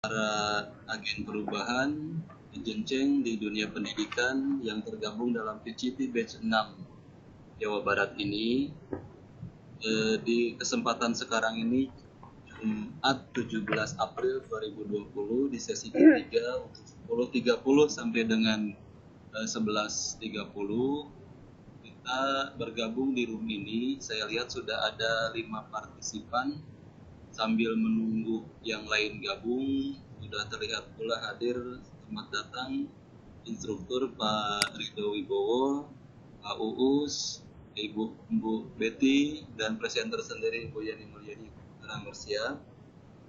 para agen perubahan Jenceng di dunia pendidikan yang tergabung dalam PCP Batch 6 Jawa Barat ini. Di kesempatan sekarang ini Jumat 17 April 2020 di sesi ketiga untuk 10.30 sampai dengan 11.30 kita bergabung di room ini. Saya lihat sudah ada 5 partisipan. Sambil menunggu yang lain gabung, sudah terlihat pula hadir. Selamat datang instruktur Pak Ridho Wibowo, Pak Uus, Ibu Betty, dan presenter sendiri Bu Yani Mulyani Mersia.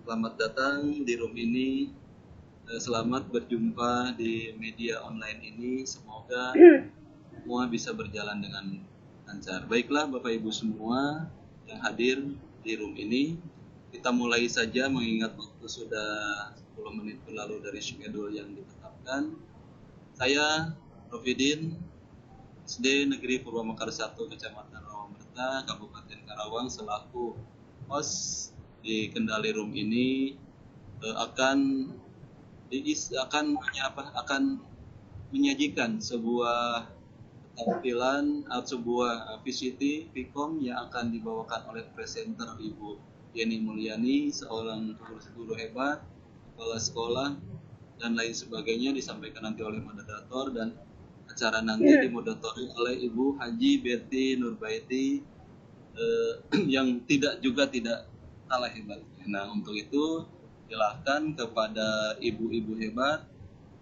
Selamat datang di room ini. Selamat berjumpa di media online ini. Semoga semua bisa berjalan dengan lancar. Baiklah Bapak Ibu semua yang hadir di room ini, kita mulai saja mengingat waktu sudah 10 menit berlalu dari schedule yang ditetapkan. Saya Rofidin, SD Negeri Purwamekar 1, Kecamatan Rawamerta, Kabupaten Karawang, selaku host di Kendali Room ini akan menyajikan sebuah tampilan atau sebuah VCT Vcom yang akan dibawakan oleh presenter Ibu Yani Mulyani, seorang guru hebat, kepala sekolah, dan lain sebagainya, disampaikan nanti oleh moderator, dan acara nanti dimoderatori oleh Ibu Haji Betty Nurbaiti yang tidak kalah hebatnya. Nah, untuk itu silahkan kepada ibu-ibu hebat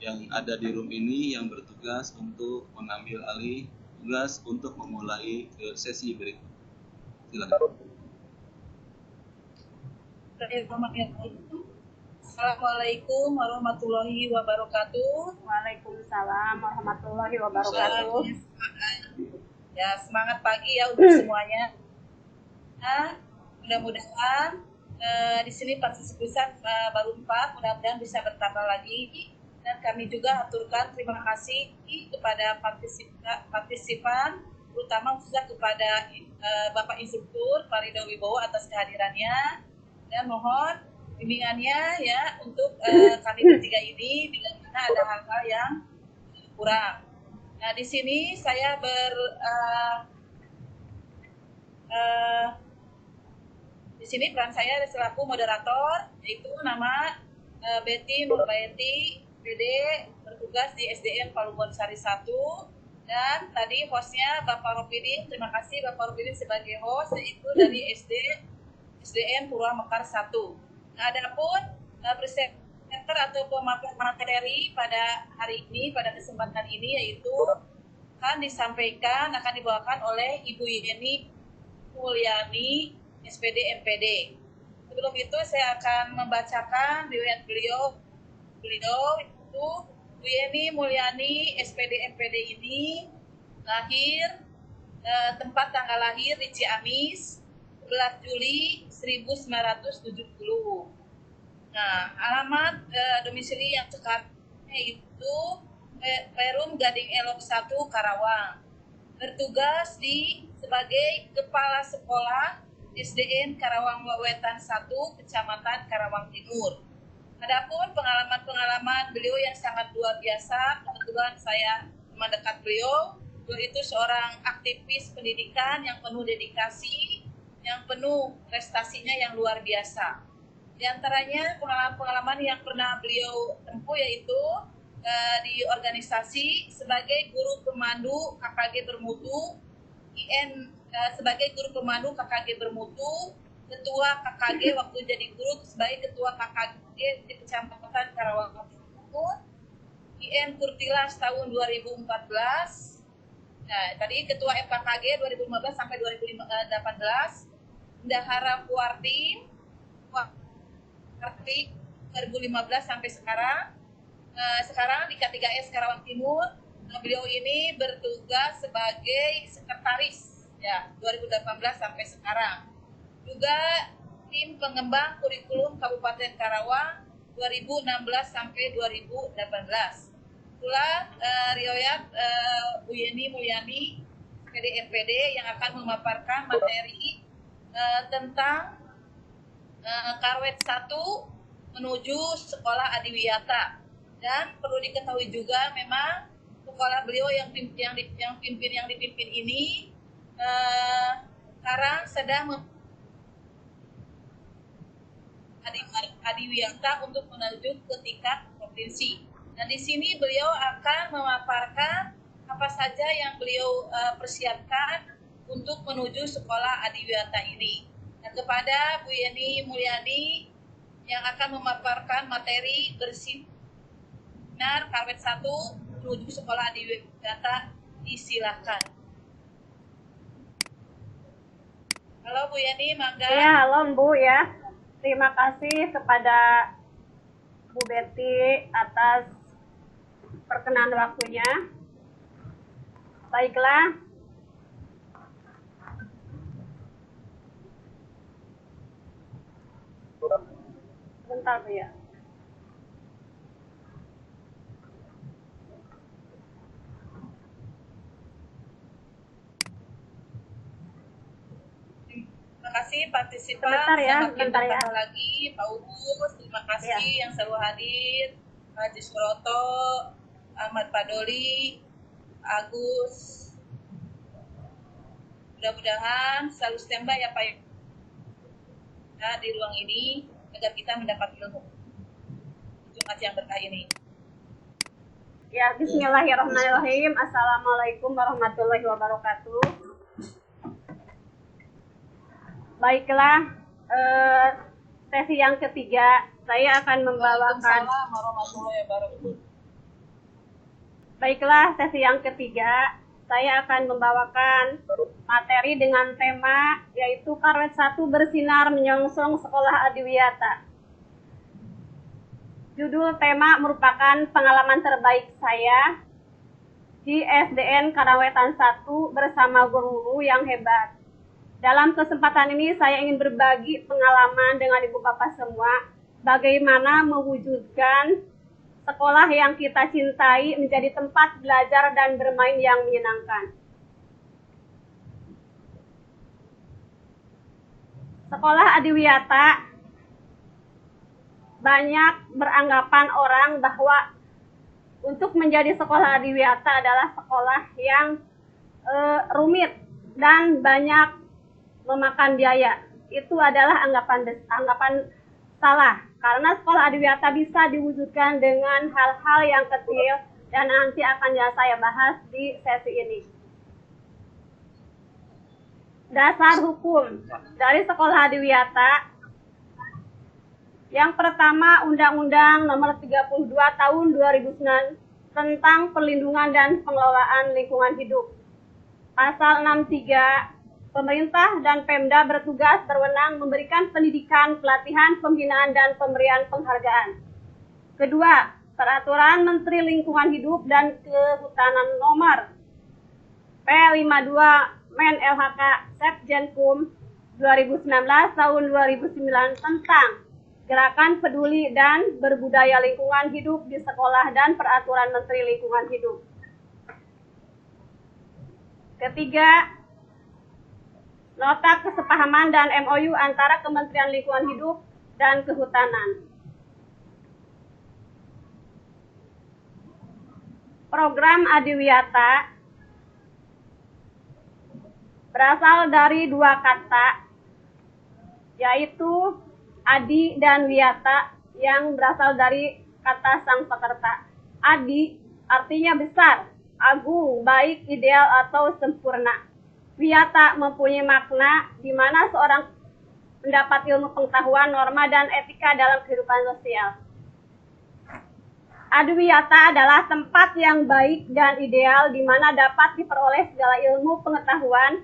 yang ada di room ini yang bertugas untuk mengambil alih tugas untuk memulai sesi berikut. Silakan. Assalamualaikum warahmatullahi wabarakatuh. Waalaikumsalam warahmatullahi wabarakatuh. Ya, semangat pagi ya untuk semuanya. Nah, mudah-mudahan di sini partisipan baru 4, mudah-mudahan bisa bertambah lagi. Dan kami juga aturkan terima kasih kepada partisipan, terutama khususnya kepada Bapak Instruktur Pak Ridho Wibowo atas kehadirannya, dan mohon bimbingannya ya untuk kami bertiga ini bila mana ada hal-hal yang kurang. Nah, di sini saya di sini peran saya selaku moderator, yaitu nama Betty Nurbaiti, PD, bertugas di SDN Palubon Sari 1, dan tadi hostnya Bapak Rofidin. Terima kasih Bapak Rofidin sebagai host, yaitu dari SDN Purwamekar 1. Nah, adapun presenter atau pemaparan materi pada hari ini, pada kesempatan ini, yaitu akan dibawakan oleh Ibu Yani Mulyani, SPD MPD. Sebelum itu saya akan membacakan riwayat beliau itu Bu Yani Mulyani SPD MPD ini lahir, tempat tanggal lahir di Ciamis 11 Juli 1970. Nah, alamat domisili yang sekarang itu Perum Gading Elok 1 Karawang. Bertugas sebagai Kepala Sekolah SDN Karawang Wetan 1, Kecamatan Karawang Timur. Adapun pengalaman beliau yang sangat luar biasa, kebetulan saya teman dekat beliau itu seorang aktivis pendidikan yang penuh dedikasi, yang penuh prestasinya yang luar biasa. Di antaranya pengalaman yang pernah beliau tempuh yaitu di organisasi sebagai guru pemandu KKG bermutu, sebagai guru pemandu KKG bermutu, ketua KKG waktu jadi guru sebagai ketua KKG di Kecamatan Karawang Timur, IN Kurtilas tahun 2014. Nah, tadi ketua FKKG 2015 sampai 2018, Bendahara Kuartim 2015 sampai sekarang. Sekarang di K3S Karawang Timur. Beliau ini bertugas sebagai sekretaris ya 2018 sampai sekarang. Juga tim pengembang kurikulum Kabupaten Karawang 2016 sampai 2018. Itulah riwayat Bu Yani Mulyani PD-MPD yang akan memaparkan materi tentang Karwet 1 menuju sekolah Adiwiyata. Dan perlu diketahui juga memang sekolah beliau yang dipimpin ini sekarang sedang Adiwiyata untuk menuju ke tingkat provinsi. Dan di sini beliau akan memaparkan apa saja yang beliau persiapkan untuk menuju sekolah Adiwiyata ini. Dan kepada Bu Yeni Mulyani yang akan memaparkan materi bersinar Karwet 1 menuju sekolah Adiwiyata, disilahkan. Halo Bu Yeni, mangga. Ya, halo Bu ya. Terima kasih kepada Bu Betty atas perkenan waktunya. Baiklah. Bentar Bu ya. Terima kasih partisipan. Sebentar ya, Semakin sebentar ya. bertambah lagi Pak Urus, terima kasih yang selalu hadir, Pak Haji Suroto, Ahmad Padoli, Agus. Mudah-mudahan selalu standby ya Pak ya, di ruang ini agar kita mendapat ilmu Jumat yang berkah ini. Ya, bismillahirrahmanirrahim. Assalamualaikum warahmatullahi wabarakatuh. Baiklah, sesi yang ketiga saya akan membawakan. Waalaikumsalam warahmatullahi wabarakatuh. Baiklah, sesi yang ketiga saya akan membawakan materi dengan tema yaitu Karwet 1 bersinar menyongsong sekolah Adiwiyata. Judul tema merupakan pengalaman terbaik saya di SDN Karawetan 1 bersama guru yang hebat. Dalam kesempatan ini saya ingin berbagi pengalaman dengan Ibu Bapak semua bagaimana mewujudkan sekolah yang kita cintai menjadi tempat belajar dan bermain yang menyenangkan. Sekolah Adiwiyata banyak beranggapan orang bahwa untuk menjadi sekolah Adiwiyata adalah sekolah yang rumit dan banyak memakan biaya. Itu adalah anggapan salah, karena sekolah Adiwiyata bisa diwujudkan dengan hal-hal yang kecil dan nanti akan saya bahas di sesi ini. Dasar hukum dari sekolah Adiwiyata. Yang pertama, Undang-Undang Nomor 32 Tahun 2009 tentang Perlindungan dan Pengelolaan Lingkungan Hidup. Pasal 63, pemerintah dan Pemda berwenang memberikan pendidikan, pelatihan, pembinaan, dan pemberian penghargaan. Kedua, Peraturan Menteri Lingkungan Hidup dan Kehutanan Nomor P52 Men LHK Sekjenkum 2019 tahun 2009 tentang Gerakan Peduli dan Berbudaya Lingkungan Hidup di Sekolah dan Peraturan Menteri Lingkungan Hidup. Ketiga, Nota Kesepahaman dan MOU antara Kementerian Lingkungan Hidup dan Kehutanan. Program Adiwiyata berasal dari dua kata, yaitu Adi dan Wiyata, yang berasal dari kata sang pekerta. Adi artinya besar, agung, baik, ideal, atau sempurna. Wiyata mempunyai makna di mana seorang mendapat ilmu pengetahuan, norma, dan etika dalam kehidupan sosial. Adiwiyata adalah tempat yang baik dan ideal di mana dapat diperoleh segala ilmu pengetahuan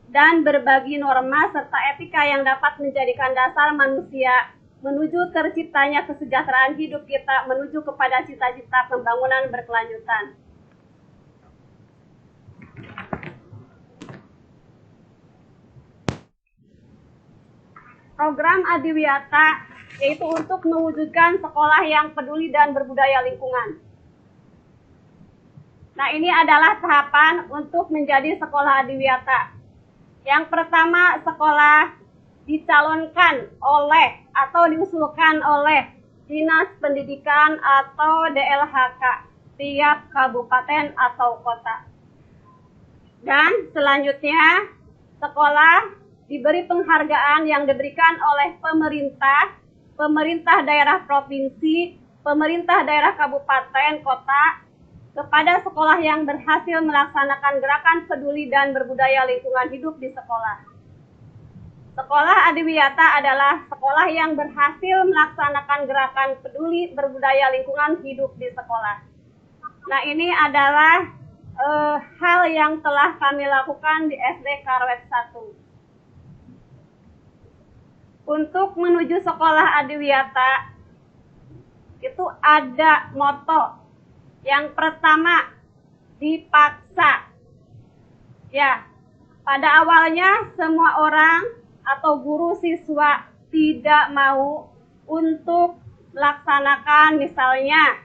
dan berbagi norma serta etika yang dapat menjadikan dasar manusia menuju terciptanya kesejahteraan hidup kita menuju kepada cita-cita pembangunan berkelanjutan. Program Adiwiyata yaitu untuk mewujudkan sekolah yang peduli dan berbudaya lingkungan. Nah, ini adalah tahapan untuk menjadi sekolah Adiwiyata. Yang pertama, sekolah dicalonkan oleh atau diusulkan oleh Dinas Pendidikan atau DLHK tiap kabupaten atau kota. Dan selanjutnya, sekolah diberi penghargaan yang diberikan oleh pemerintah, pemerintah daerah provinsi, pemerintah daerah kabupaten, kota, kepada sekolah yang berhasil melaksanakan gerakan peduli dan berbudaya lingkungan hidup di sekolah. Sekolah Adiwiyata adalah sekolah yang berhasil melaksanakan gerakan peduli berbudaya lingkungan hidup di sekolah. Nah, ini adalah hal yang telah kami lakukan di SD Karwet 1. Untuk menuju sekolah Adiwiyata, itu ada moto. Yang pertama, dipaksa. Ya, pada awalnya semua orang atau guru siswa tidak mau untuk melaksanakan misalnya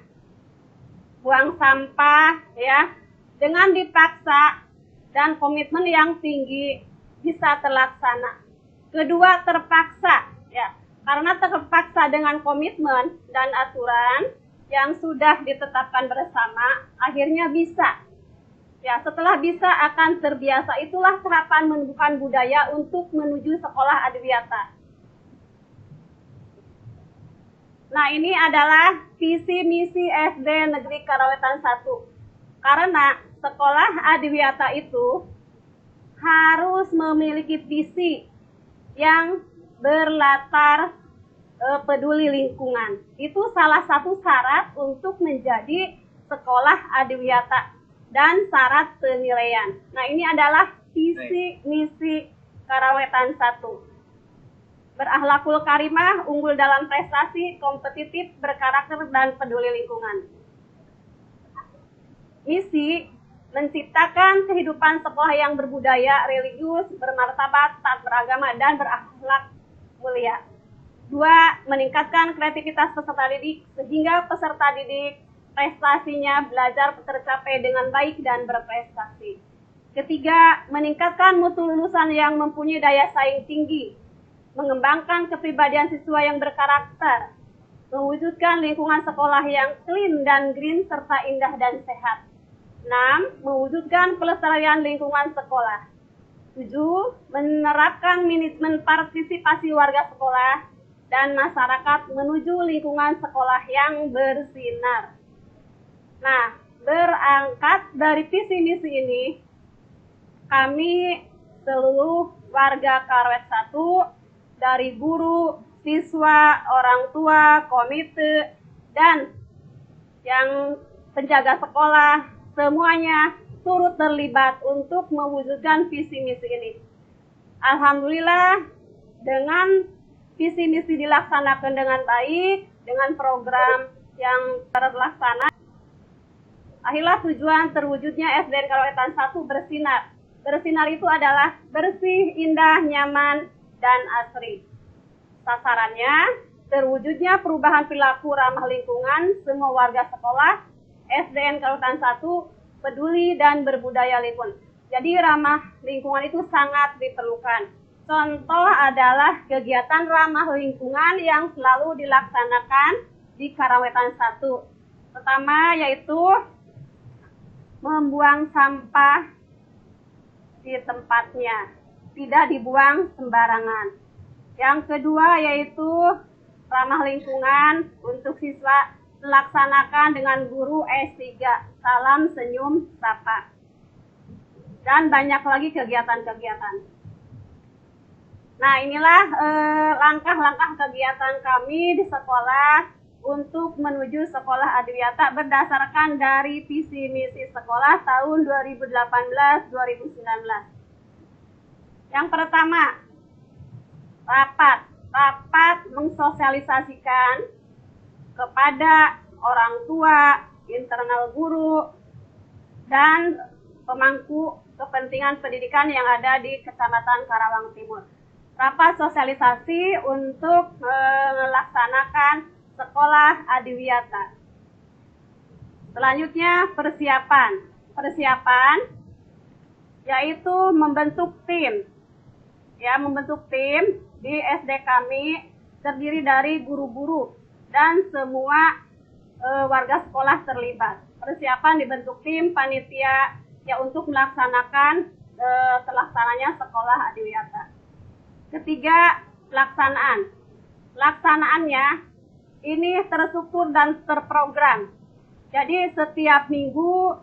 buang sampah, ya, dengan dipaksa dan komitmen yang tinggi bisa terlaksana. Kedua, terpaksa, ya, karena terpaksa dengan komitmen dan aturan yang sudah ditetapkan bersama, akhirnya bisa. Ya, setelah bisa akan terbiasa. Itulah tahapan menumbuhkan budaya untuk menuju sekolah Adiwiyata. Nah, ini adalah visi misi SD Negeri Karawetan 1. Karena sekolah Adiwiyata itu harus memiliki visi yang berlatar peduli lingkungan. Itu salah satu syarat untuk menjadi sekolah Adiwiyata dan syarat penilaian. Nah, ini adalah visi misi Karawetan 1. Berakhlakul karimah, unggul dalam prestasi, kompetitif, berkarakter, dan peduli lingkungan. Misi menciptakan kehidupan sekolah yang berbudaya, religius, bermartabat, taat beragama, dan berakhlak mulia. 2. Meningkatkan kreativitas peserta didik sehingga peserta didik prestasinya belajar tercapai dengan baik dan berprestasi. Ketiga, meningkatkan mutu lulusan yang mempunyai daya saing tinggi, mengembangkan kepribadian siswa yang berkarakter, mewujudkan lingkungan sekolah yang clean dan green serta indah dan sehat. 6. Mewujudkan pelestarian lingkungan sekolah. 7. Menerapkan manajemen partisipasi warga sekolah dan masyarakat menuju lingkungan sekolah yang bersinar. Nah, berangkat dari visi misi ini, kami seluruh warga Karwet 1, dari guru, siswa, orang tua, komite, dan yang penjaga sekolah, semuanya turut terlibat untuk mewujudkan visi misi ini. Alhamdulillah, dengan visi misi dilaksanakan dengan baik, dengan program yang terlaksana, akhirnya tujuan terwujudnya SDN Karawetan 1 bersinar. Bersinar itu adalah bersih, indah, nyaman, dan asri. Sasarannya, terwujudnya perubahan perilaku ramah lingkungan semua warga sekolah SDN Karawetan 1 peduli dan berbudaya lingkungan. Jadi ramah lingkungan itu sangat diperlukan. Contoh adalah kegiatan ramah lingkungan yang selalu dilaksanakan di Karawetan 1. Pertama yaitu membuang sampah di tempatnya, tidak dibuang sembarangan. Yang kedua yaitu ramah lingkungan untuk siswa melaksanakan dengan guru S3, salam senyum sapa. Dan banyak lagi kegiatan-kegiatan. Nah, inilah langkah-langkah kegiatan kami di sekolah untuk menuju sekolah Adiwiyata berdasarkan dari visi misi sekolah tahun 2018-2019. Yang pertama, rapat mensosialisasikan kepada orang tua, internal guru, dan pemangku kepentingan pendidikan yang ada di Kecamatan Karawang Timur. Rapat sosialisasi untuk melaksanakan sekolah Adiwiyata. Selanjutnya persiapan yaitu membentuk tim. Ya, membentuk tim di SD kami terdiri dari guru-guru dan semua warga sekolah terlibat. Persiapan dibentuk tim panitia ya untuk melaksanakan terlaksananya sekolah adiwiyata. Ketiga, pelaksanaan. Pelaksanaannya ini terstruktur dan terprogram. Jadi setiap minggu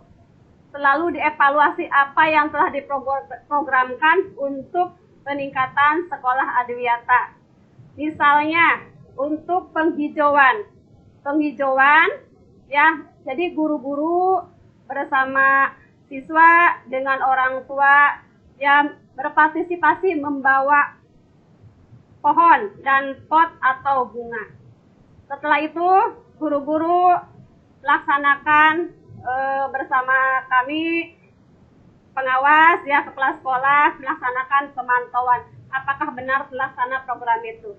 selalu dievaluasi apa yang telah diprogramkan untuk peningkatan sekolah adiwiyata. Misalnya untuk penghijauan ya, jadi guru-guru bersama siswa dengan orang tua yang berpartisipasi membawa pohon dan pot atau bunga. Setelah itu guru-guru laksanakan bersama kami pengawas ya, kepala sekolah melaksanakan pemantauan apakah benar terlaksana program itu.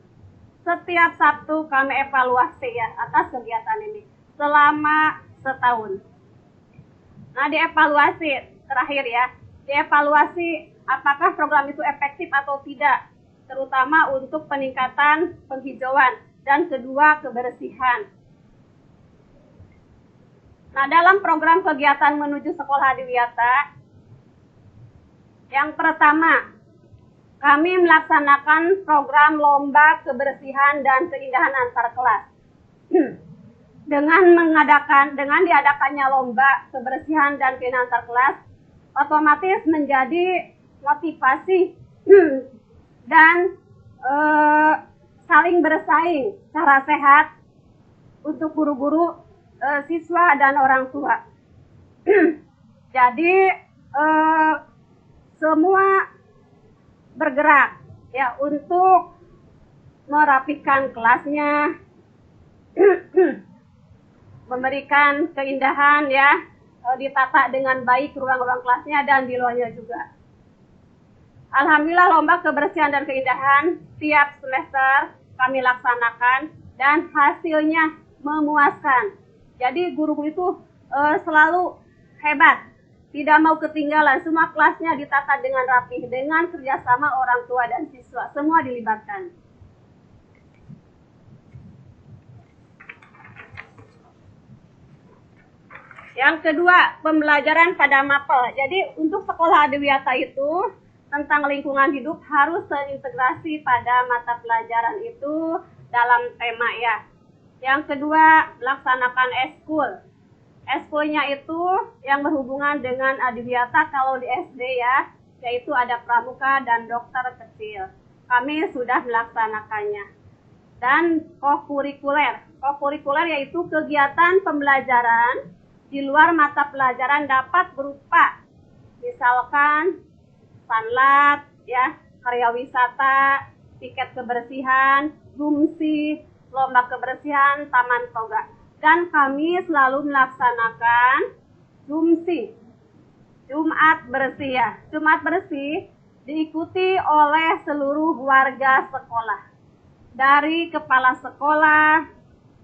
Setiap Sabtu kami evaluasi ya atas kegiatan ini selama setahun. Nah, dievaluasi terakhir ya, dievaluasi apakah program itu efektif atau tidak, terutama untuk peningkatan penghijauan dan kedua kebersihan. Nah, dalam program kegiatan menuju sekolah adiwiyata, yang pertama, kami melaksanakan program lomba kebersihan dan keindahan antar kelas. Dengan diadakannya lomba kebersihan dan keindahan antar kelas, otomatis menjadi motivasi dan saling bersaing secara sehat untuk guru-guru, siswa dan orang tua. Jadi semua bergerak ya untuk merapikan kelasnya, memberikan keindahan ya, ditata dengan baik ruang-ruang kelasnya dan di luarnya juga. Alhamdulillah lomba kebersihan dan keindahan tiap semester kami laksanakan dan hasilnya memuaskan. Jadi guru-guru itu selalu hebat, tidak mau ketinggalan, semua kelasnya ditata dengan rapi, dengan kerjasama orang tua dan siswa, semua dilibatkan. Yang kedua, pembelajaran pada mapel. Jadi untuk sekolah adiwiyata itu tentang lingkungan hidup harus terintegrasi pada mata pelajaran itu dalam tema ya. Yang kedua, melaksanakan eskul. Eskulnya itu yang berhubungan dengan adiwiyata kalau di SD ya, yaitu ada pramuka dan dokter kecil. Kami sudah melaksanakannya. Dan kokurikuler. Kokurikuler yaitu kegiatan pembelajaran di luar mata pelajaran dapat berupa misalkan sanlat ya, karya wisata, tiket kebersihan, gumsi, lomba kebersihan, taman toga. Dan kami selalu melaksanakan gumsi, Jumat bersih ya. Jumat bersih diikuti oleh seluruh warga sekolah. Dari kepala sekolah,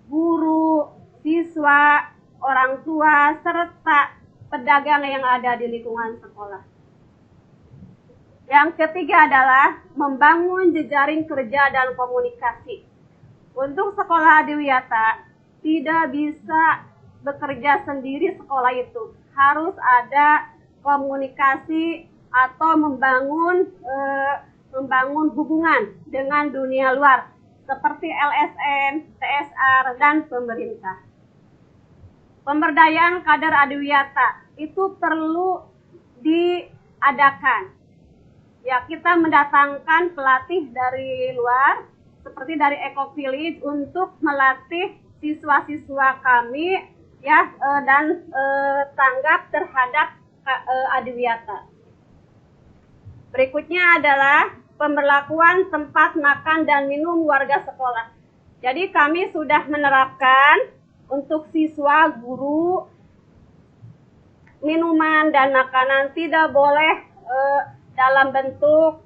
guru, siswa, orang tua, serta pedagang yang ada di lingkungan sekolah. Yang ketiga adalah membangun jejaring kerja dan komunikasi. Untuk sekolah adiwiyata, tidak bisa bekerja sendiri sekolah itu. Harus ada komunikasi atau membangun hubungan dengan dunia luar seperti LSM, TSR, dan pemerintah. Pemberdayaan kader adiwiyata itu perlu diadakan. Ya, kita mendatangkan pelatih dari luar seperti dari Eco Village untuk melatih siswa-siswa kami ya dan tanggap terhadap adiwiyata. Berikutnya adalah pemberlakuan tempat makan dan minum warga sekolah. Jadi kami sudah menerapkan untuk siswa, guru, minuman dan makanan tidak boleh dalam bentuk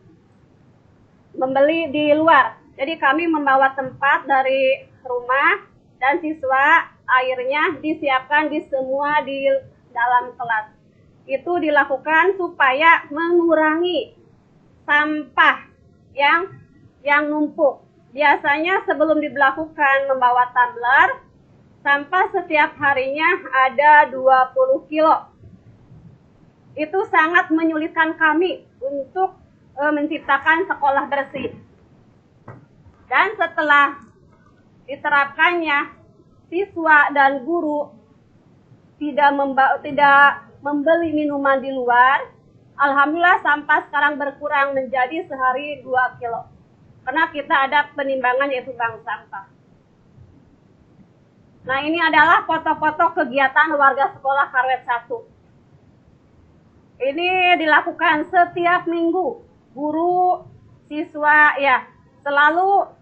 membeli di luar. Jadi kami membawa tempat dari rumah dan siswa airnya disiapkan di semua di dalam kelas. Itu dilakukan supaya mengurangi sampah yang numpuk. biasanya sebelum diberlakukan membawa tumbler, sampah setiap harinya ada 20 kilo. Itu sangat menyulitkan kami untuk menciptakan sekolah bersih. Dan setelah diterapkannya, siswa dan guru tidak membeli minuman di luar. Alhamdulillah sampah sekarang berkurang menjadi sehari 2 kilo. Karena kita ada penimbangan yaitu bank sampah. Nah, ini adalah foto-foto kegiatan warga sekolah Karwet 1. Ini dilakukan setiap minggu. Guru, siswa ya selalu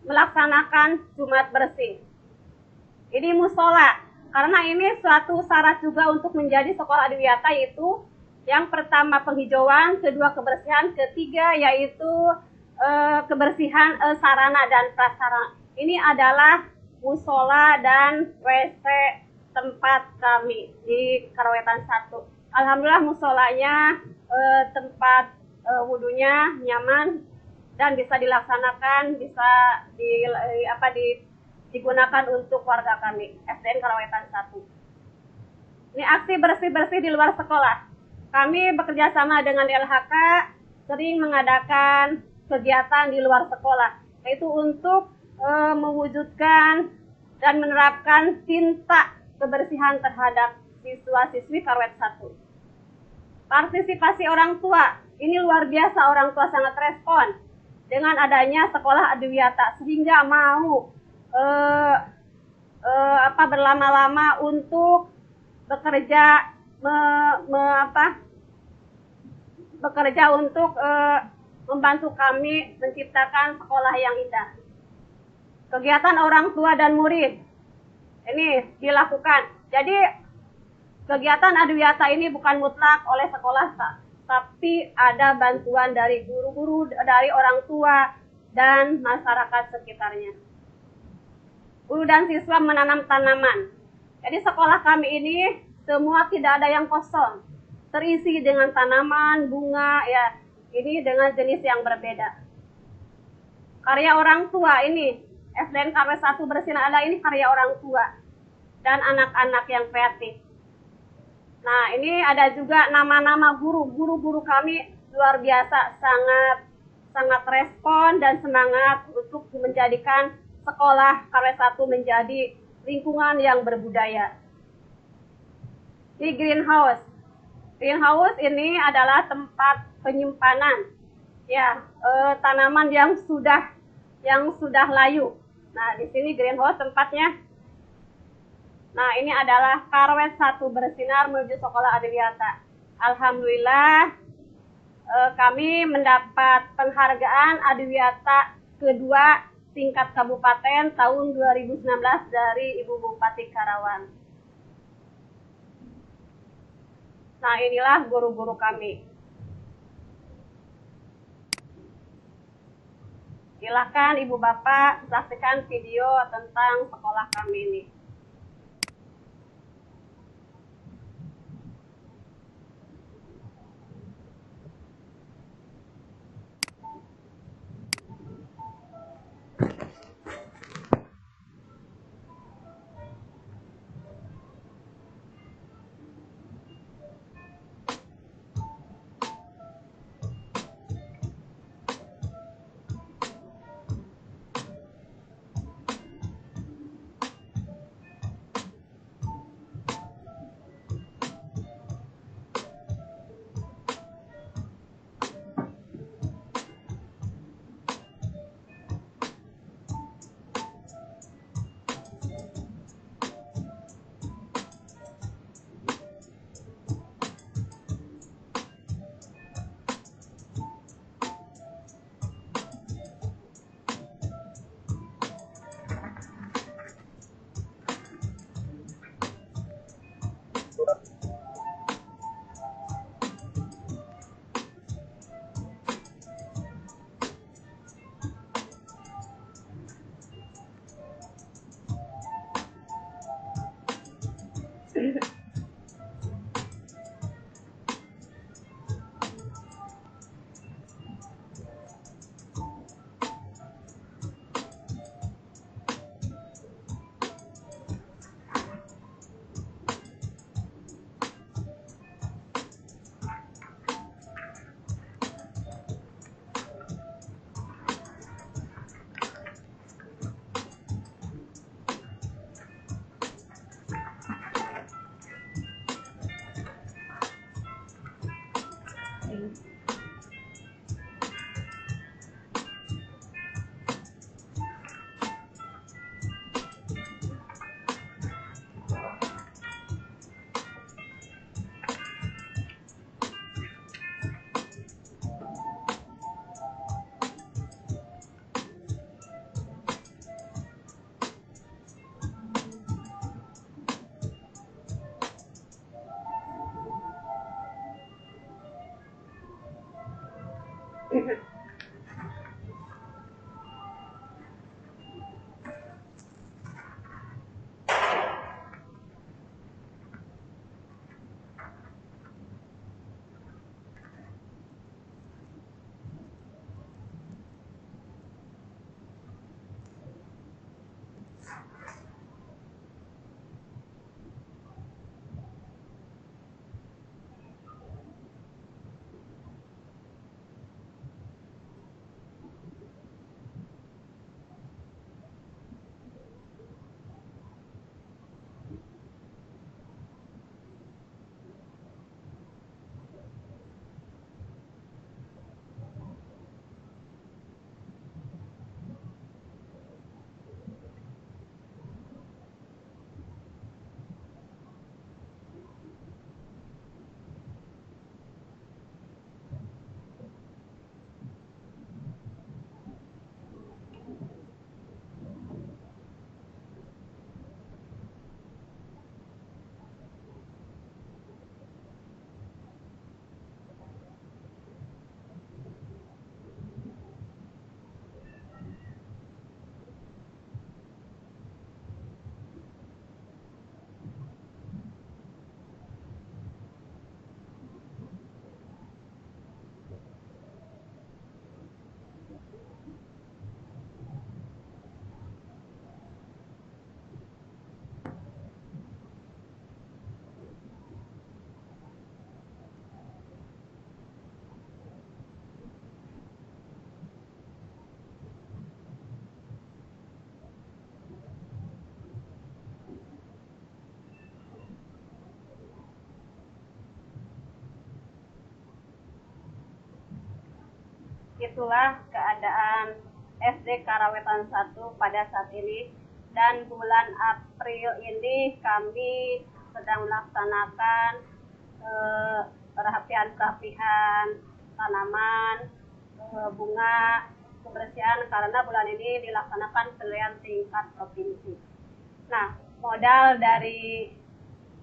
melaksanakan Jumat bersih. Ini musola. Karena ini suatu syarat juga untuk menjadi sekolah adiwiyata, yaitu yang pertama penghijauan, kedua kebersihan, ketiga yaitu kebersihan sarana dan prasarana. Ini adalah musola dan WC tempat kami di Karawetan 1. Alhamdulillah musolanya tempat wudunya nyaman dan bisa dilaksanakan, bisa digunakan untuk warga kami, SDN Karawetan 1. Ini aksi bersih-bersih di luar sekolah. Kami bekerja sama dengan LHK, sering mengadakan kegiatan di luar sekolah, yaitu untuk mewujudkan dan menerapkan cinta kebersihan terhadap siswa-siswi Karwet 1. Partisipasi orang tua, ini luar biasa, orang tua sangat respon dengan adanya sekolah adiwiyata, sehingga mau berlama-lama untuk bekerja bekerja untuk membantu kami menciptakan sekolah yang indah. Kegiatan orang tua dan murid ini dilakukan. Jadi kegiatan adiwiyata ini bukan mutlak oleh sekolah, tapi ada bantuan dari guru-guru, dari orang tua dan masyarakat sekitarnya. Guru dan siswa menanam tanaman. Jadi sekolah kami ini semua tidak ada yang kosong. Terisi dengan tanaman, bunga, ya. Ini dengan jenis yang berbeda. Karya orang tua ini, SDN Karwet 1 Bersinar Ada ini karya orang tua dan anak-anak yang kreatif. Nah, ini ada juga nama-nama guru-guru kami luar biasa, sangat respon dan semangat untuk menjadikan sekolah Karwet 1 menjadi lingkungan yang berbudaya. Di greenhouse. Greenhouse ini adalah tempat penyimpanan ya tanaman yang sudah layu. Nah, di sini greenhouse tempatnya. Nah, ini adalah Karwet 1 Bersinar menuju sekolah adiwiyata. Alhamdulillah kami mendapat penghargaan adiwiyata kedua tingkat kabupaten tahun 2019 dari Ibu Bupati Karawang. Nah, inilah guru-guru kami. Silakan Ibu Bapak saksikan video tentang sekolah kami ini. itulah keadaan SD Karawetan 1 pada saat ini. Dan bulan April ini kami sedang melaksanakan perapian tanaman, bunga, kebersihan, karena bulan ini dilaksanakan penilaian tingkat provinsi. Nah, modal dari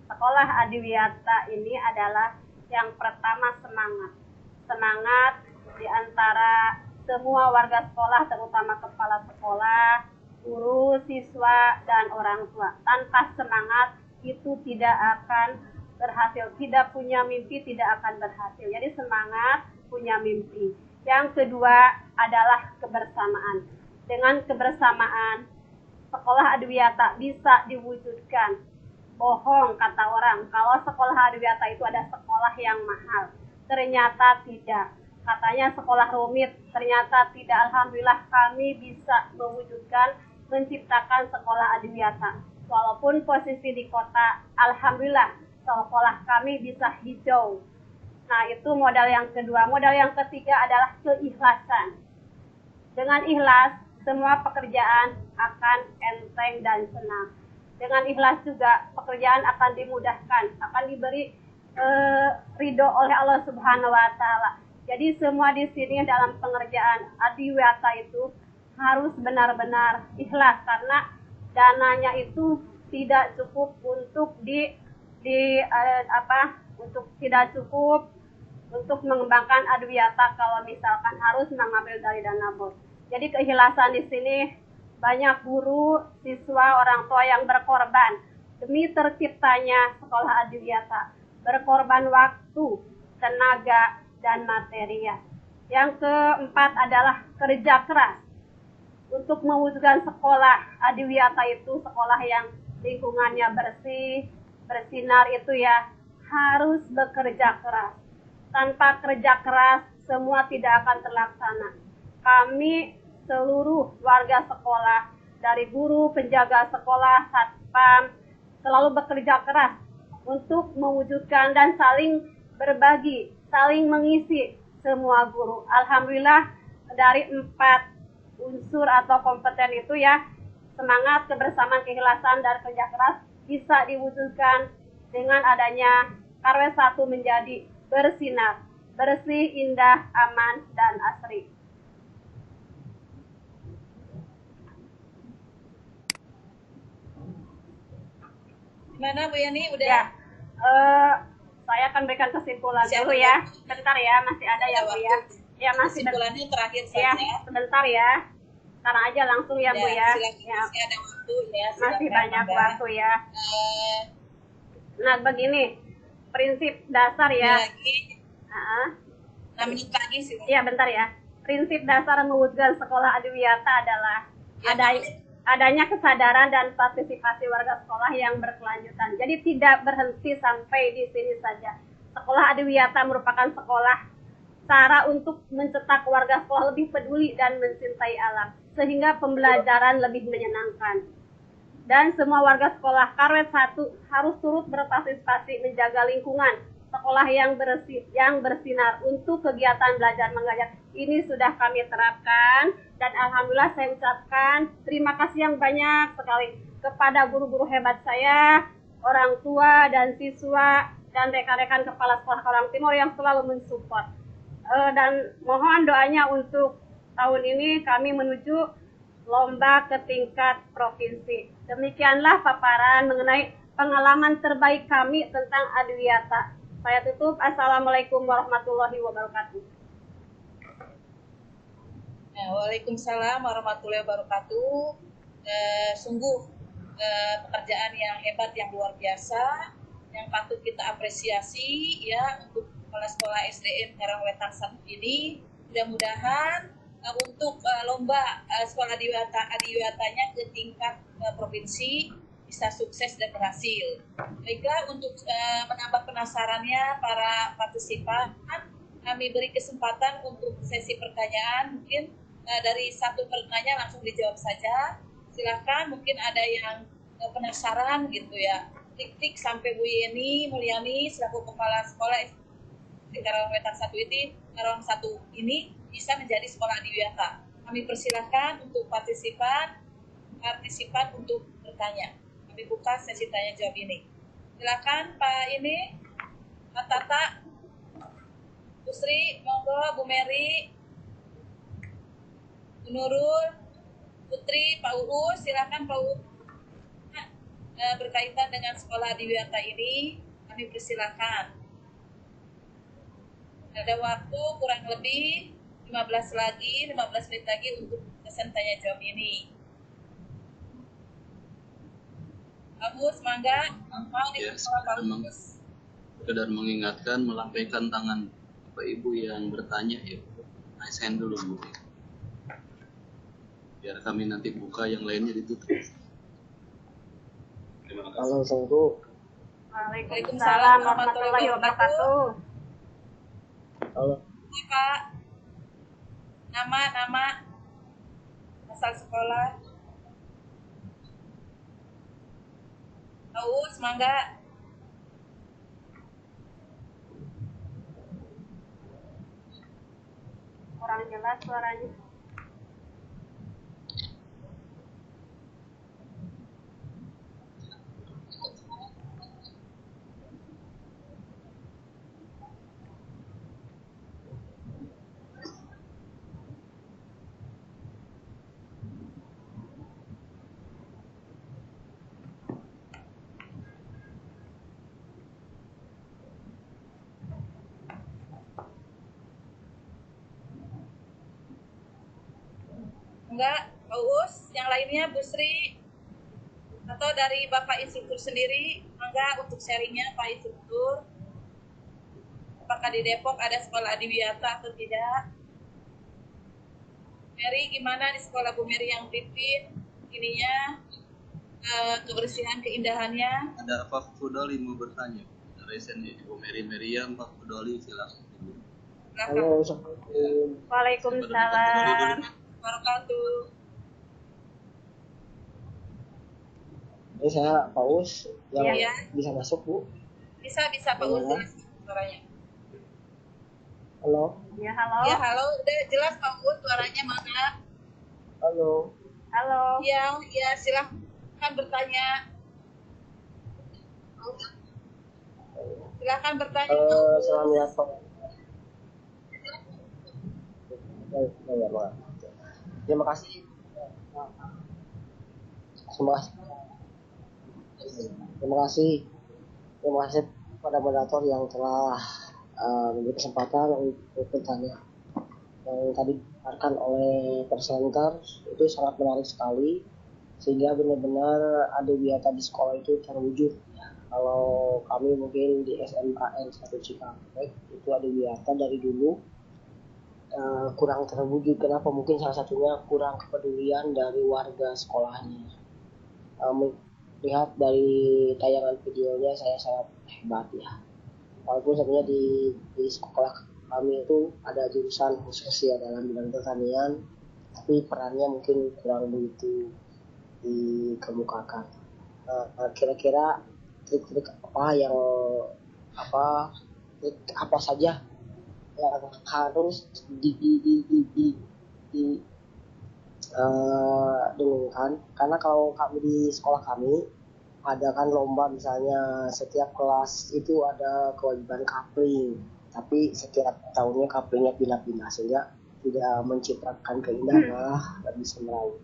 sekolah Adiwiyata ini adalah yang pertama semangat. Semangat di antara semua warga sekolah, terutama kepala sekolah, guru, siswa, dan orang tua. Tanpa semangat itu tidak akan berhasil. Tidak punya mimpi tidak akan berhasil. Jadi semangat, punya mimpi. Yang kedua adalah kebersamaan. Dengan kebersamaan, sekolah Adiwiyata bisa diwujudkan. Bohong kata orang, kalau sekolah Adiwiyata itu ada sekolah yang mahal. Ternyata tidak. Katanya sekolah rumit, ternyata tidak. Alhamdulillah kami bisa mewujudkan, menciptakan sekolah Adiwiyata. Walaupun posisi di kota, alhamdulillah sekolah kami bisa hijau. Nah, itu modal yang kedua. Modal yang ketiga adalah keikhlasan. Dengan ikhlas, semua pekerjaan akan enteng dan senang. Dengan ikhlas juga, pekerjaan akan dimudahkan, akan diberi ridho oleh Allah Subhanahu wa Ta'ala. Jadi semua di sini dalam pengerjaan Adiwiyata itu harus benar-benar ikhlas, karena dananya itu tidak cukup untuk tidak cukup untuk mengembangkan Adiwiyata kalau misalkan harus mengambil dari dana BOS. Jadi keikhlasan di sini, banyak guru, siswa, orang tua yang berkorban demi terciptanya sekolah Adiwiyata. Berkorban waktu, tenaga, dan material. Yang keempat adalah kerja keras. Untuk mewujudkan sekolah Adiwiyata itu sekolah yang lingkungannya bersih, bersinar itu ya, harus bekerja keras. Tanpa kerja keras, semua tidak akan terlaksana. Kami seluruh warga sekolah, dari guru, penjaga sekolah, satpam, selalu bekerja keras untuk mewujudkan dan saling berbagi, saling mengisi semua guru. Alhamdulillah dari 4 unsur atau kompeten itu ya, semangat, kebersamaan, keikhlasan, dan kerja keras bisa diwujudkan dengan adanya Karwe 1 menjadi bersinar, bersih, indah, aman, dan asri. Gimana Bu Yani, udah? Ya, saya akan berikan kesimpulan dulu ya. Bentar ya, masih ada ya Bu ya. Ya masih. Kesimpulannya terakhir ya, saja. sebentar ya. Sekarang aja langsung ya Bu ya. Ya. Masih ada waktu ya. Masih banyak waktu ya. Nah begini, prinsip dasar ya. Lagi. 6 menit lagi sih. Iya bentar ya. Prinsip dasar mewujudkan sekolah Adiwiyata adalah adanya kesadaran dan partisipasi warga sekolah yang berkelanjutan. Jadi tidak berhenti sampai di sini saja. Sekolah Adiwiyata merupakan sekolah cara untuk mencetak warga sekolah lebih peduli dan mencintai alam, sehingga pembelajaran lebih menyenangkan. Dan semua warga sekolah Karwe 1 harus turut berpartisipasi menjaga lingkungan sekolah yang bersinar untuk kegiatan belajar mengajar. Ini sudah kami terapkan, dan alhamdulillah saya ucapkan terima kasih yang banyak sekali kepada guru-guru hebat saya, orang tua dan siswa, dan rekan-rekan kepala sekolah Karang Timur yang selalu mensupport. Dan mohon doanya untuk tahun ini kami menuju lomba ke tingkat provinsi. Demikianlah paparan mengenai pengalaman terbaik kami tentang Adiwiyata. Saya tutup. Assalamualaikum warahmatullahi wabarakatuh. Waalaikumsalam warahmatullahi wabarakatuh. Sungguh pekerjaan yang hebat, yang luar biasa, yang patut kita apresiasi ya untuk kepala sekolah SDN Karangwetan 1 ini. Mudah-mudahan untuk lomba sekolah Adiwiyatanya ke tingkat provinsi bisa sukses dan berhasil. Baiklah, untuk menambah penasarannya para partisipan, kami beri kesempatan untuk sesi pertanyaan. Mungkin dari satu pertanyaan langsung dijawab saja. Silakan, mungkin ada yang penasaran gitu ya. Tik-tik sampai Bu Yeni Mulyani selaku kepala sekolah Karangwetan 1 ini bisa menjadi sekolah adiwiyata. Kami persilahkan untuk partisipan untuk bertanya. Kami buka sesi tanya jawab ini. Silakan Pak Pak Tata, Bu Sri, monggo, Bu Mary, Bu Nurul, Putri, Pak Uus, silakan Pak Uus. Berkaitan dengan sekolah adiwiyata ini, kami persilakan. Ada waktu kurang lebih 15 menit lagi untuk sesi tanya jawab ini. Pak Uus, mangga, mau Ya, dibuka Pak Uus. sekedar mengingatkan, melampaikan tangan Bapak Ibu yang bertanya ya, raise hand dulu Bu. Biar kami nanti buka, yang lainnya ditutup. Terima kasih. Halo, Assalamualaikum. Waalaikumsalam warahmatullahi wabarakatuh. Halo. Ini Pak, nama, asal sekolah. Tahu, semangga. Kurang jelas suaranya. Enggak, Pak Uus, yang lainnya Bu Sri atau dari Bapak instruktur sendiri, enggak untuk sharingnya Pak instruktur. Apakah di Depok ada sekolah adiwiyata atau tidak? Mary, gimana di sekolah Bu Mary yang pimpin? Ininya kebersihan, keindahannya. Ada Pak Fudoli mau bertanya. Raise hand Bu Meriam, Pak Fudoli silakan. Halo, Assalamualaikum. Waalaikumsalam. Wabarakatuh. Ini saya Paus yang Iya. bisa masuk, Bu. Bisa Pak Uus, Halo. jelas suaranya. Halo. Ya, halo. Ya, halo, udah jelas Pak Uus suaranya mana? Halo. Halo. Ya, silahkan bertanya. Silahkan bertanya. Selamat lihat, Pak. Ya, Pak. Terima kasih. Terima kasih pada moderator yang telah memberi kesempatan untuk bertanya. Yang tadi disampaikan oleh presenter itu sangat menarik sekali, sehingga benar-benar adiwiyata di sekolah itu terwujud. Kalau kami mungkin di SMKN 1 Cikampek itu adiwiyata dari dulu kurang terwujud. Kenapa? Mungkin salah satunya kurang kepedulian dari warga sekolahnya. Melihat dari tayangan videonya saya sangat hebat ya. Walaupun sebenarnya di sekolah kami itu ada jurusan khusus ya dalam bidang pertanian, tapi perannya mungkin kurang begitu dikemukakan. Kira-kira trik-trik apa saja yang harus didengungkan, karena kalau kami di sekolah kami ada kan lomba, misalnya setiap kelas itu ada kewajiban kapling, tapi setiap tahunnya kaplingnya pindah-pindah sehingga tidak menciptakan keindahan dan bisa meraih.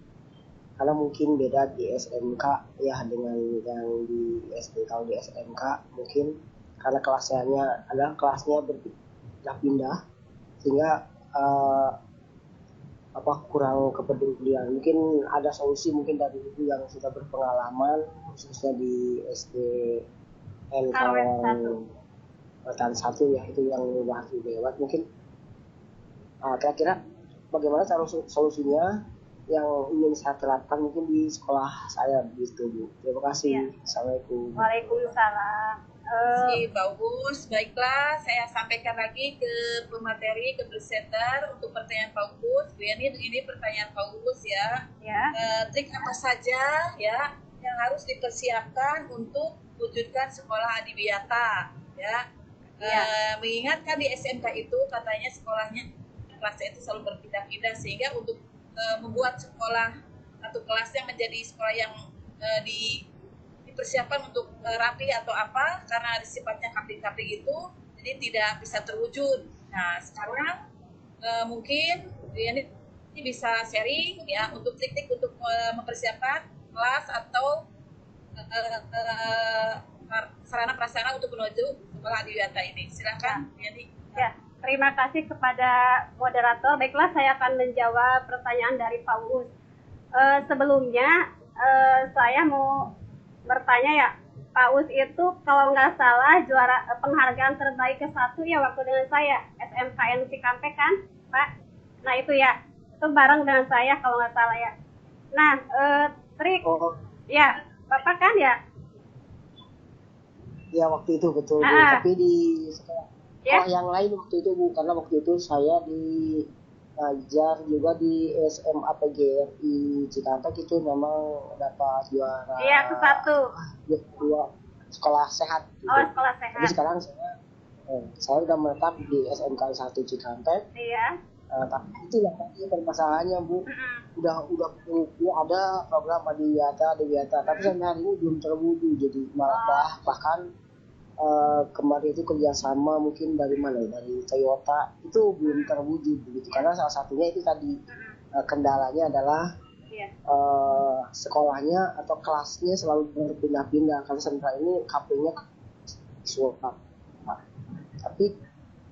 Karena mungkin beda di SMK ya dengan yang di SD. Kalau di SMK mungkin karena kelasnya berpindah sehingga kurang kepedulian. Mungkin ada solusi mungkin dari ibu yang sudah berpengalaman khususnya di SDN Kawan 1 ya, itu yang bahas lewat. Mungkin kira-kira bagaimana cara solusinya yang ingin saya terapkan mungkin di sekolah saya begitu, Bu. Terima kasih. Ya. Assalamualaikum. Waalaikumsalam. Bagus, baiklah, saya sampaikan lagi ke pemateri, ke presenter untuk pertanyaan Pak Uus. Ini pertanyaan Pak Uus ya. Ya. Trik apa saja ya yang harus dipersiapkan untuk wujudkan sekolah adiwiyata ya. Mengingatkan di SMK itu katanya sekolahnya kelasnya itu selalu berpindah-pindah, sehingga untuk membuat sekolah atau kelasnya menjadi sekolah yang dipersiapkan untuk rapi atau apa, karena sifatnya kapling-kapling itu, jadi tidak bisa terwujud. Nah, sekarang mungkin ini bisa sharing ya untuk trik-trik untuk mempersiapkan kelas atau sarana prasarana untuk menuju sekolah adiwiyata ini. Silakan, Yani. Ya, terima kasih kepada moderator. Baiklah, saya akan menjawab pertanyaan dari Pak Uus. Sebelumnya saya mau bertanya ya, Pak Uus itu kalau nggak salah juara penghargaan terbaik ke-1 ya waktu dengan saya SMKN Cikampek kan, Pak? Nah itu ya, itu bareng dengan saya kalau nggak salah ya. Nah, trik, ya Bapak kan ya? Ya waktu itu betul, Bu. Tapi di sekolah yang lain waktu itu, Bu, karena waktu itu saya ngajar juga di SMA PGRI Cikampek, itu memang dapat juara. Iya, ke-1. Dua sekolah sehat. Gitu. Oh, sekolah sehat. Jadi sekarang saya udah menetap di SMK 1 Cikampek. Iya. Tapi itulah tadi permasalahannya, Bu. Udah ada program adiwiyata, tapi sampai hari ini belum terwujud. Jadi malah bahkan kemarin itu kerjasama mungkin dari mana ya, dari Toyota itu belum terwujud begitu, karena salah satunya itu tadi kendalanya adalah sekolahnya atau kelasnya selalu berpindah-pindah, karena sementara ini KP-nya suap, tapi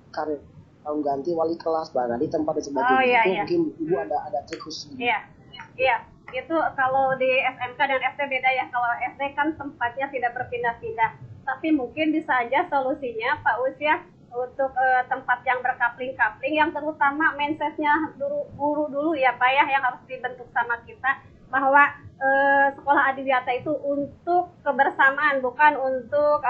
karena tahun ganti wali kelas di tempat dan sebagainya, mungkin Ibu ada trik khusus. Iya, itu kalau di SMK dan SD beda ya. Kalau SD kan tempatnya tidak berpindah-pindah. Tapi mungkin bisa aja solusinya Pak Uus ya, untuk tempat yang berkapling-kapling, yang terutama mindset-nya guru dulu ya Pak ya, yang harus dibentuk sama kita, bahwa sekolah adiwiyata itu untuk kebersamaan, bukan untuk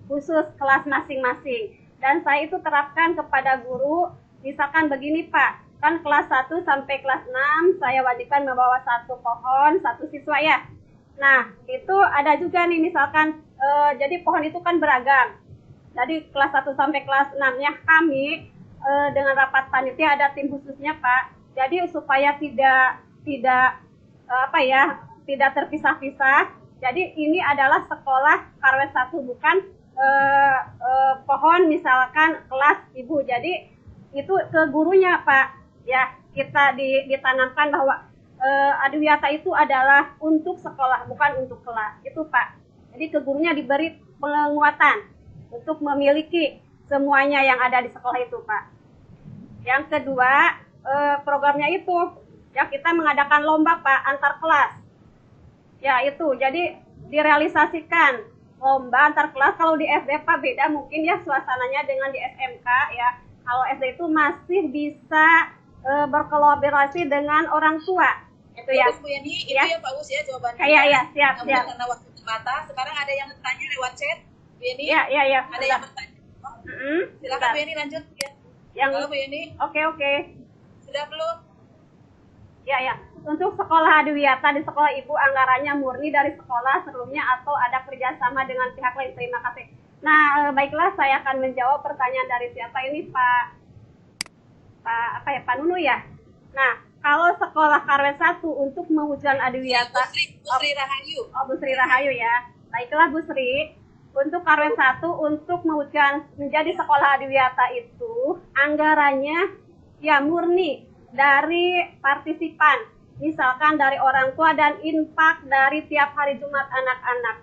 khusus kelas masing-masing. Dan saya itu terapkan kepada guru, misalkan begini Pak, kan kelas 1 sampai kelas 6 saya wajibkan membawa 1 pohon, 1 siswa ya. Nah, itu ada juga nih misalkan, jadi pohon itu kan beragam. Jadi kelas 1 sampai kelas 6-nya kami dengan rapat panitia ada tim khususnya Pak. Jadi supaya tidak terpisah-pisah. Jadi ini adalah sekolah Karwet 1, bukan pohon misalkan kelas Ibu. Jadi itu ke gurunya Pak. Ya, kita ditanamkan bahwa adiwiyata itu adalah untuk sekolah, bukan untuk kelas. Itu Pak. Jadi ke gurunya diberi penguatan untuk memiliki semuanya yang ada di sekolah itu Pak. Yang kedua, programnya itu ya kita mengadakan lomba Pak antar kelas. Ya itu, jadi direalisasikan lomba antar kelas. Kalau di SD Pak beda mungkin ya suasananya dengan di SMK ya. Kalau SD itu masih bisa berkolaborasi dengan orang tua. Itu ya. Bu Yani, itu ya Pak Uus ya jawabannya. Iya, siap. Karena waktu terbatas, sekarang ada yang bertanya lewat chat. Bu Yani. Iya. Ada yang bertanya. Silakan Bu Yani lanjut ya. Halo Bu Yani. Oke. Sudah belum? Ya. Untuk sekolah adiwiyata di sekolah Ibu anggarannya murni dari sekolah sebelumnya atau ada kerjasama dengan pihak lain? Terima kasih. Nah, baiklah saya akan menjawab pertanyaan dari siapa ini Pak Nunu ya. Nah, kalau sekolah Karwet 1 untuk mewujudkan adiwiyata, Bu Sri Rahayu. Bu Sri Rahayu ya. Baiklah Bu Sri, untuk Karwet 1 untuk mewujudkan menjadi sekolah adiwiyata itu anggarannya ya murni dari partisipan, misalkan dari orang tua dan infak dari tiap hari Jumat anak-anak.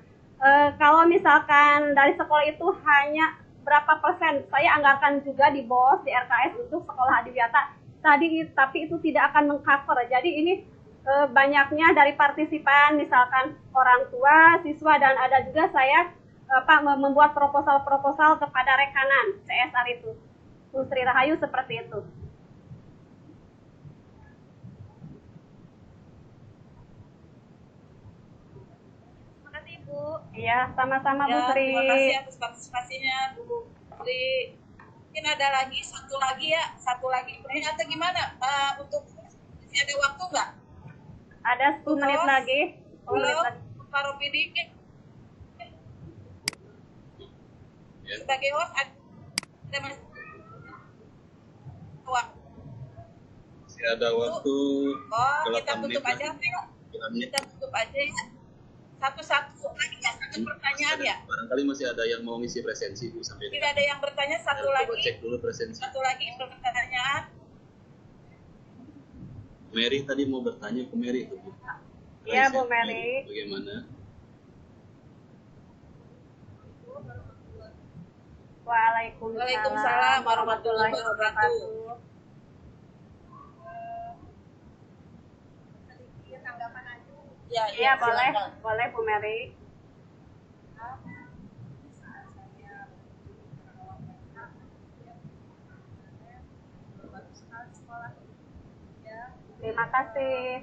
Kalau misalkan dari sekolah itu hanya berapa persen, saya anggarkan juga di BOS, di RKS untuk sekolah adiwiyata tadi, tapi itu tidak akan mengcover. Jadi ini banyaknya dari partisipan, misalkan orang tua, siswa, dan ada juga saya membuat proposal kepada rekanan CSR itu. Bu Sri Rahayu seperti itu. Terima kasih Bu. Iya, sama-sama Bu Sri. Terima kasih atas partisipasinya Bu Sri. Mungkin ada satu lagi. Ini atau gimana? Untuk masih ada waktu nggak? Ada 10 menit lagi. Pak Ropidi. Sebagai host ada waktu. Masih ada waktu Oh, kita 8 menit tutup aja. lagi. 9 menit. Kita tutup aja ya. Satu-satu lagi ya, satu pertanyaan ya. Barangkali masih ada yang mau ngisi presensi Bu sampai Tidak ada yang bertanya, satu Coba lagi. cek dulu presensi. Satu lagi pertanyaan. Mary tadi mau bertanya ke Mary itu Bu. Iya Bu Mary. Bagaimana? Waalaikumsalam warahmatullahi wabarakatuh. Ya, Iya boleh, silakan. boleh Bu Mary. Terima kasih.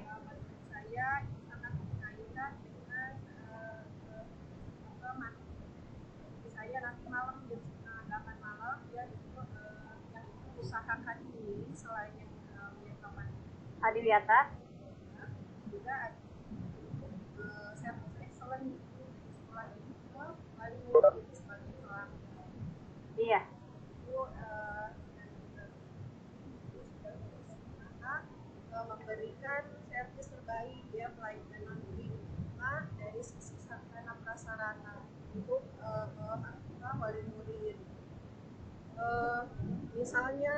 Saya sangat berkaitan dengan saya nanti malam jam 8 malam ya itu yang usahakan ini selain teman Adiwiyata. juga ada service excellent di sekolah ini paling sebagai seorang Iya. itu memberikan servis terbaik ya pelayanan prima dari sisi sarana prasarana untuk wali murid. Misalnya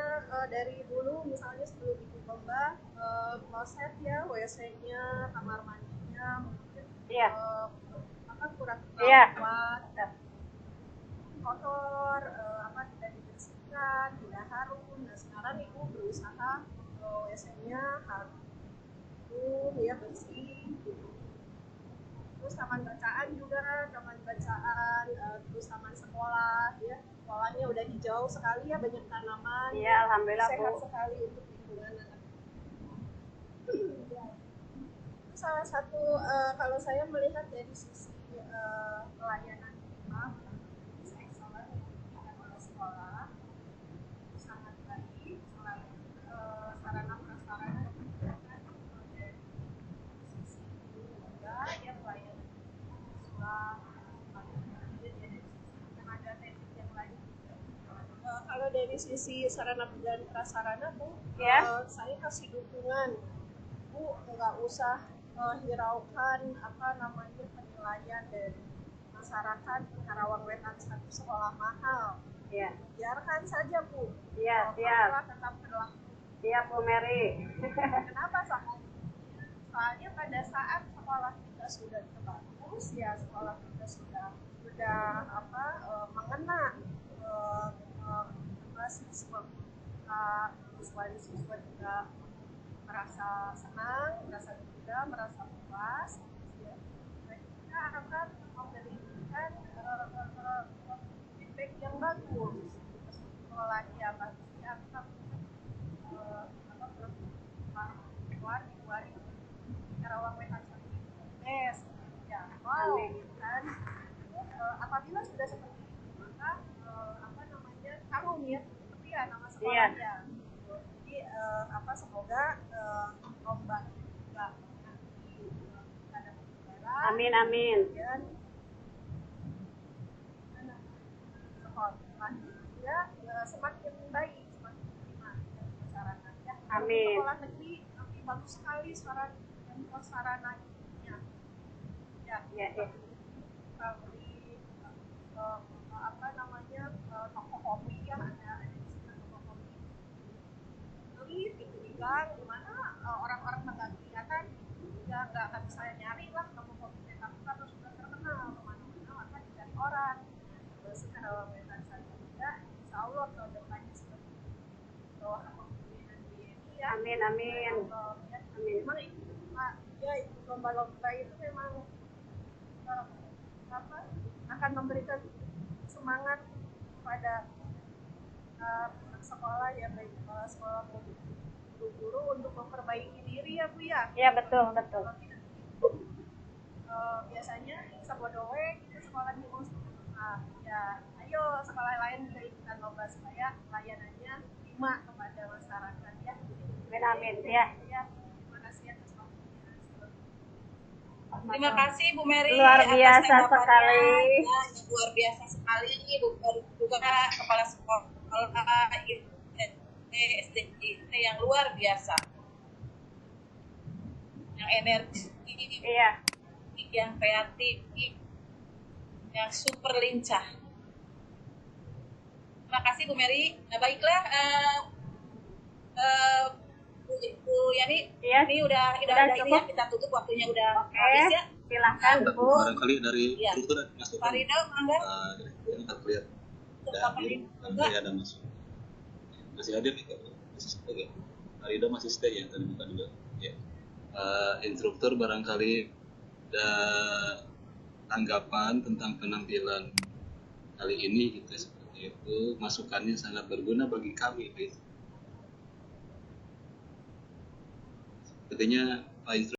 dari dulu misalnya sebelum ikut lomba kloset ya WC-nya kamar mandinya mungkin Iya. kurang Iya. kuat kotor tidak dibersihkan tidak harum. Nah sekarang ibu berusaha WC-nya harum ya bersih. Terus taman bacaan juga taman bacaan terus taman sekolah ya sekolahnya udah hijau sekali ya banyak tanaman. Iya, alhamdulillah sehat Bu. sekali untuk lingkungan anak. Salah satu kalau saya melihat dari sisi pelayanan excellent di sekolah sangat baik selain sarana prasarana dari sisi juga ya pelayanan siswa tenaga teknik yang lain. Kalau dari sisi sarana dan prasarana Bu, Ya. saya kasih dukungan Bu, nggak usah hiraukan penilaian dari masyarakat Karawang Wetan satu sekolah mahal. Iya. Biarkan saja Bu. Iya, siap. Sekolah tetap berlaku. Siap Bu Mary. Kenapa soalnya pada saat sekolah kita sudah bagus ya sekolah kita sudah mengena siswa siswa juga merasa senang, merasa gembira, merasa puas. Ya. Kita akan memberikan feedback yang bagus sekolah yang pasti akan keluar Karawang Wetan best ya kan apabila sudah seperti itu maka harum ya seperti ya nama sekolahnya. Jadi semoga lomba juga nanti ada pembicaraan. Amin amin. Dan sekolah juga semakin baik, semakin prima masyarakat ya. Amin. Sekolah negeri nanti bagus sekali sarananya. Ya. Toko kopi ya ada di sini toko kopi. Beli di gang di mana orang-orang nggak kelihatan ya nggak akan bisa nyari lah toko kopi tapi kalau sudah terkenal kemana-mana maka dicari orang. Secara wetan saja juga insya Allah tahun depannya seperti bahwa kepemimpinan ini ya. Amin amin. Amin. Memang ya lomba-lomba itu memang akan memberikan semangat pada sekolah ya baik sekolah guru-guru untuk memperbaiki diri ya Bu ya. Iya betul. Biasanya Sabodowe itu sekolah di ya ayo sekolah lain juga ikutan lomba supaya layanannya prima kepada masyarakat ya. Amin ya. Terima kasih atas waktunya. Terima kasih Bu Mary Luar biasa atas tanggapannya. sekali. Ya, luar biasa sekali juga kepala sekolah SDIT yang luar biasa. yang energi, Iya. yang kreatif, yang super lincah. Terima kasih Bu Mary. Nah, baiklah, Bu Yani, Iya. ini udah ini cukup. ya, kita tutup, waktunya udah Oke. habis ya. Silahkan Bu. Barangkali dari Iya. struktur ada Mas Dufan. Pak Rido, mangga. Yang terlihat Untuk ada Pak hadir, Rido, barangkali ada masuk. Masih hadir nih, Kak? Masih stay ya? Pak Rido masih stay ya, tadi bukan juga. Ya. Instruktur barangkali ada tanggapan tentang penampilan kali ini gitu, seperti itu. Masukannya sangat berguna bagi kami, guys. Sepertinya Pak Instruktur